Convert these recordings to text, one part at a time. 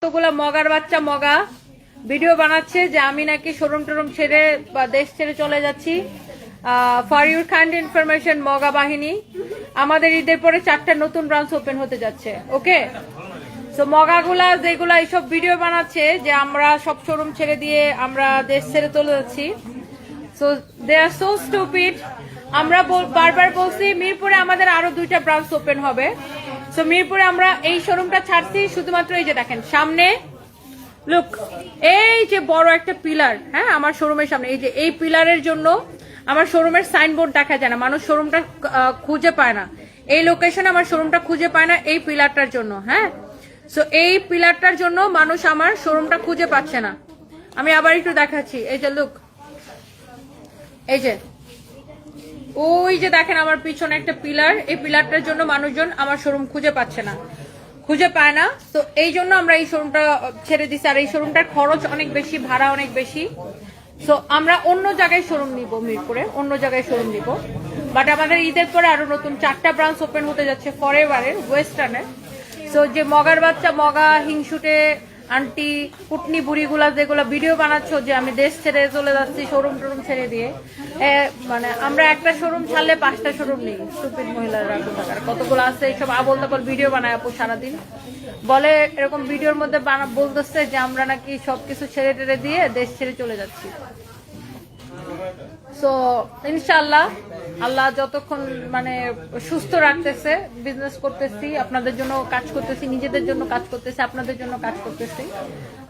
কতগুলা মগার বাচ্চা মগা ভিডিও বানাচ্ছে যে আমি নাকি শোরুম টোরুম ছেড়ে বা দেশ ছেড়ে চলে যাচ্ছি। ফর ইউর কাইন্ড ইনফরমেশন, মগা বাহিনী আমাদের ঈদের পরে 4টা নতুন ব্রাঞ্চ ওপেন হতে যাচ্ছে। ওকে, তো মগাগুলা যেগুলা এইসব ভিডিও বানাচ্ছে যে আমরা সব শোরুম ছেড়ে দিয়ে আমরা দেশ ছেড়ে চলে যাচ্ছি, so they are so stupid. আমরা বারবার বলছি মিরপুরে আমাদের আরো 2টা ব্রাঞ্চ ওপেন হবে। সো মিরপুরে আমরা এই শোরুমটা ছাড়ছি শুধুমাত্র এই যে দেখেন সামনে, লুক, এই যে বড় একটা পিলার, হ্যাঁ আমার শোরুমের সামনে, এই যে এই পিলারের জন্য আমার শোরুমের সাইনবোর্ড দেখা যায় না, মানুষ শোরুমটা খুঁজে পায় না। এই লোকেশনে আমার শোরুমটা খুঁজে পায় না এই পিলারটার জন্য। হ্যাঁ, সো এই পিলারটার জন্য মানুষ আমার শোরুমটা খুঁজে পাচ্ছে না। আমি আবার একটু দেখাচ্ছি, এই যে লুক, এই যে ওই যে দেখেন আমার পিছনে একটা পিলার, এই পিলারটার জন্য মানুষজন আমার শোরুম খুঁজে পাচ্ছে না, খুঁজে পায় না। তো এই জন্য আমরা এই শোরুমটা ছেড়ে দিচ্ছি। আর এই শোরুমটার খরচ অনেক বেশি, ভাড়া অনেক বেশি। সো আমরা অন্য জায়গায় শোরুম নিব, মিরপুরে অন্য জায়গায় শোরুম নিব। বাট আমাদের ঈদের পরে আরো নতুন 4টা ব্রাঞ্চ ওপেন হতে যাচ্ছে ফরএভারের, ওয়েস্টার্নের। সো যে মগার বাচ্চা মগা হিংসুটে আন্টি কুটনি বুড়িগুলা যেগুলো ভিডিও বানাচ্ছ যে আমি দেশ ছেড়ে চলে যাচ্ছি শোরুম টোরুম ছেড়ে দিয়ে, মানে আমরা একটা শোরুম ছাড়লে 5টা শোরুম নেই। স্টুপিড মহিলারা কোথাকার কতগুলো আছে এইসব আবল তাবল ভিডিও বানায় আপু সারাদিন, বলে এরকম ভিডিওর মধ্যে বলতেছে যে আমরা নাকি সবকিছু ছেড়ে টেড়ে দিয়ে দেশ ছেড়ে চলে যাচ্ছি। সো ইনশাআল্লাহ আল্লাহ যতক্ষণ মানে সুস্থ রাখতেছে, বিজনেস করতেছি, আপনাদের জন্য কাজ করতেছি, নিজেদের জন্য কাজ করতেছি, আপনাদের জন্য কাজ করতেছি।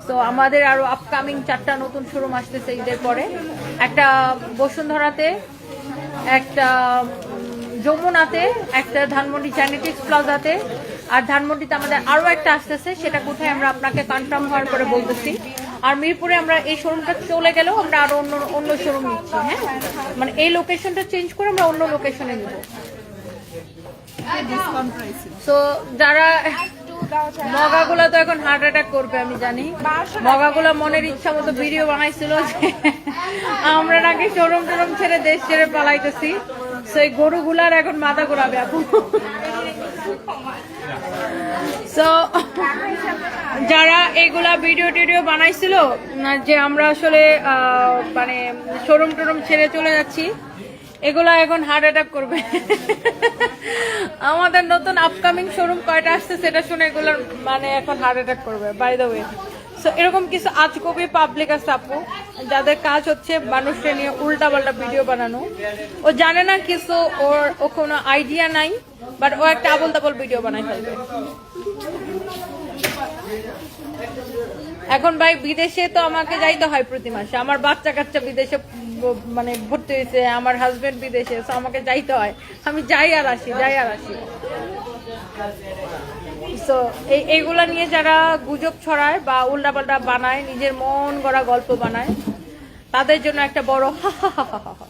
তো আমাদের আরো আপকামিং 4টা নতুন শোরুম আসতেছে ঈদের পরে, একটা বসুন্ধরাতে, একটা যমুনাতে, একটা ধানমন্ডি জেনেটিক্স প্লাজাতে, আর ধানমন্ডিতে আমাদের আরো একটা আসতেছে, সেটা কোথায় আমরা আপনাকে কনফার্ম হওয়ার পরে বলতেছি। আর মিরপুরে আমরা এই শোরুমটা চলে গেলেও আমরা আরো অন্য শোরুম নিচ্ছি। হ্যাঁ, মানে এই লোকেশনটা চেঞ্জ করে আমরা অন্য লোকেশনে নিব। তো যারা মগাগুলা তো এখন হার্ট অ্যাটাক করবে আমি জানি। মগাগুলা মনের ইচ্ছা মতো ভিডিও বানাইছিল যে আমরা নাকি শোরুম টোরুম ছেড়ে দেশ ছেড়ে পালাইতেছি। সেই গরুগুলার এখন মাথা ঘোরাবে আপু। সো যারা এগুলা ভিডিও টিডিও বানাইছিল যে আমরা আসলে মানে শোরুম টোরুম ছেড়ে চলে যাচ্ছি, এগুলা এখন হার্ট অ্যাটাক করবে। আমাদের নতুন আপকামিং শোরুম কয়টা আসছে সেটা শুনে এগুলোর মানে এখন হার্ট অ্যাটাক করবে, বাই দ্য ওয়ে। সো এরকম কিছু আজকবি পাবলিক আছে আপু যাদের কাজ হচ্ছে মানুষকে নিয়ে উল্টা পাল্টা ভিডিও বানানো। ও জানে না কিছু, ও কোনো আইডিয়া নাই, বাট ও একটা আবল তাবল ভিডিও বানাই ফেলবে। এখন ভাই বিদেশে তো আমাকে যাইতে হয় প্রতি মাসে, আমার বাচ্চা কাচ্চা বিদেশে মানে ভর্তি হয়েছে, আমার হাজবেন্ড বিদেশে, তো আমাকে যাইতে হয়। আমি যাই আর আসি, যাই আর আসি। তো এইগুলা নিয়ে যারা গুজব ছড়ায় বা উল্টাপাল্টা বানায়, নিজের মন গড়া গল্প বানায়, তাদের জন্য একটা বড় হা হা হা হা হা।